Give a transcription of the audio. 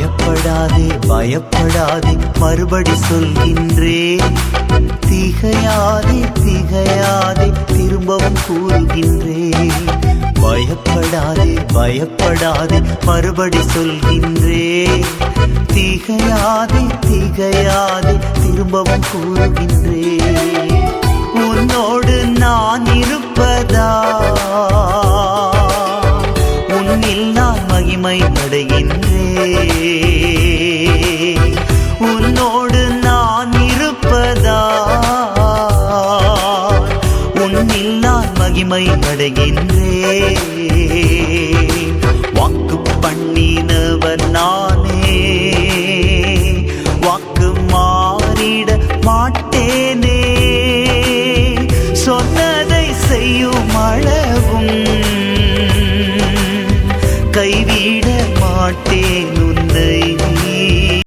பயப்படாதே பயப்படாதே மறுபடி சொல்கின்றேன். திகையாதே திகையாதே திரும்பவும் கூறுகின்றேன். பயப்படாதே பயப்படாதே மறுபடி சொல்கின்றேன். திகையாதே திகையாதே திரும்பவும் கூறுகின்றேன். உன்னோடு நான் இருப்பதா உன்னில் நான் மகிமை அடைகின்றேன். உன்னோடு நான் இருப்பதா உன்னில் நான் மகிமை அடைகின்றேன். வாக்கு பண்ணினவர் நான்